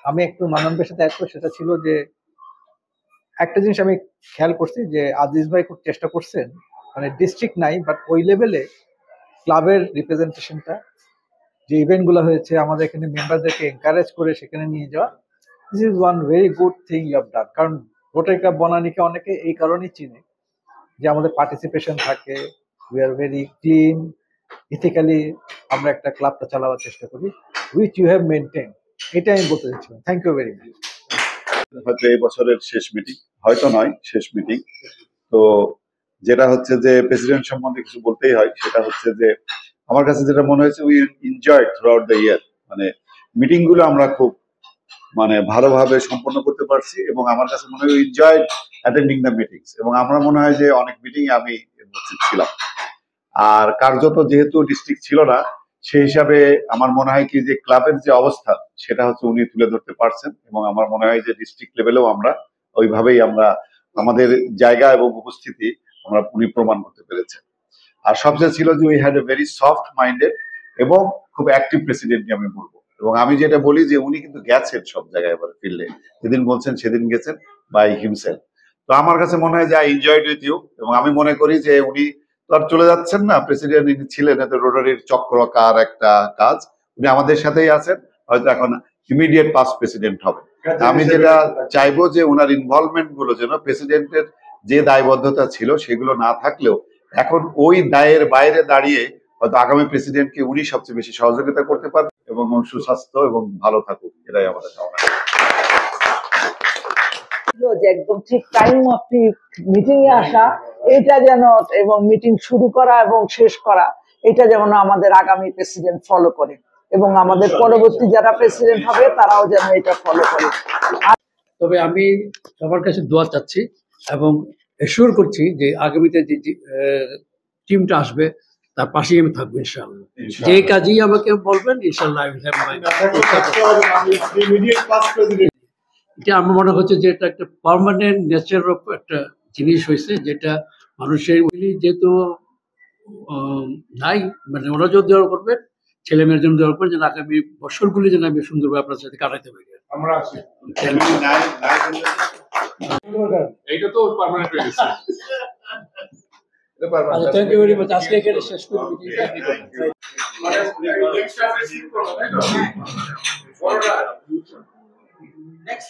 আমি একটু মানবের সাথে অ্যাড করি, সেটা ছিল যে একটা জিনিস আমি খেয়াল করছি যে আজিজ ভাই খুব চেষ্টা করছেন, মানে ডিস্ট্রিক্ট নাই বাট ওই লেভেলে ক্লাবের রিপ্রেজেন্টেশনটা, যে ইভেন্ট গুলো হয়েছে আমাদের এখানে মেম্বারদেরকে এনকারেজ করে সেখানে নিয়ে যাওয়া, this is one very good thing you have done. কারণ রোটারি ক্লাব বনানীকে অনেকে এই কারণেই চিনে যে আমাদের পার্টিসিপেশন থাকে, we are very clean, ethically আমরা একটা ক্লাবটা চালাবার চেষ্টা করি, উইচ ইউ হ্যাভ মেনটেন। এটা আমি বলতে চাচ্ছিলাম। Thank you very much. হয়তো এই বছরের শেষ মিটিং, হয়তো নয়, শেষ মিটিং। তো যেটা হচ্ছে যে প্রেসিডেন্ট সম্বন্ধে কিছু বলতেই হয়, সেটা হচ্ছে যে আমার কাছে যেটা মনে হয়েছে, we enjoy through out the year, মানে মিটিং গুলো আমরা খুব মানে ভালোভাবে সম্পন্ন করতে পারছি, এবং আমার কাছে মনে হয় এনজয় অ্যাটেন্ডিং দ্য মিটিংস, এবং আমার মনে হয় যে অনেক মিটিং আমি উপস্থিত ছিলাম। আর কার্যত যেহেতু ডিস্ট্রিক্ট ছিল না, সেই হিসাবে আমার মনে হয় কি যে ক্লাবের যে অবস্থা সেটা হচ্ছে উনি তুলে ধরতে পারছেন, এবং আমার মনে হয় যে ডিস্ট্রিক্ট লেভেলেও আমরা ওইভাবেই আমরা আমাদের জায়গা এবং উপস্থিতি আমরা উনি প্রমাণ করতে পেরেছেন। আর সবচেয়ে ছিল যে we had a very soft minded এবং খুব অ্যাক্টিভ প্রেসিডেন্ট আমি বলবো। এবং আমি যেটা বলি যে উনি কিন্তু গেছেন সব জায়গায়, এবার ফিল্ডে যেদিন বলছেন সেদিন গেছেন বাই হিমসেলফ। তো আমার কাছে মনে হয় যে আই এনজয়েড উইথ ইউ, এবং আমি মনে করি যে উনি তো আর চলে যাচ্ছেন না, প্রেসিডেন্ট ইনি ছিলেন, এত রোটারির চক্রকার একটা কাজ, উনি আমাদের সাথেই আছেন, হয়তো এখন ইমিডিয়েট পাস্ট প্রেসিডেন্ট হবে। আমি যেটা চাইবো যে ওনার ইনভলভমেন্ট গুলো যেন প্রেসিডেন্টের যে দায়বদ্ধতা ছিল সেগুলো না থাকলেও এখন ওই দায়ের বাইরে দাঁড়িয়ে হয়তো আগামী প্রেসিডেন্টকে উনি সবচেয়ে বেশি সহযোগিতা করতে পারবেন, এবং সুস্বাস্থ্য এবং ভালো থাকুক, এটাই আমাদের কামনা। যে একদম ঠিক টাইম মাফিক মিটিং এ আসা, এটা যেন, এবং মিটিং শুরু করা এবং শেষ করা, এটা যেমন আমাদের আগামী প্রেসিডেন্ট ফলো করে, এবং আমাদের পরবর্তী যারা প্রেসিডেন্ট হবে তারাও যেন এটা ফলো করে। তবে আমি সবার কাছে দোয়া চাচ্ছি এবং এশিওর করছি যে আগামীতে যে টিমটা আসবে তার পাশেই আমি থাকবো ইনশাআল্লাহ। যে কাজই আমাকে বলবেন ইনশাআল্লাহ এটা আমার মনে হচ্ছে যে এটা একটা পার্মানেন্ট নেচার অফ একটা জিনিস হয়েছে, যেটা মানুষের যেহেতু নাই, মানে ওরা যদি দেওয়া করবেন, ছেলে মেয়ের জন্য দেওয়া করবেন, যেন আগামী বছরগুলি যেন আমি সুন্দরভাবে আপনার সাথে কাটাইতে পারি। এইটা তো পার্মানেন্ট হয়ে গেছে। Thank you very much. আজকে এখানে শেষ করি। Next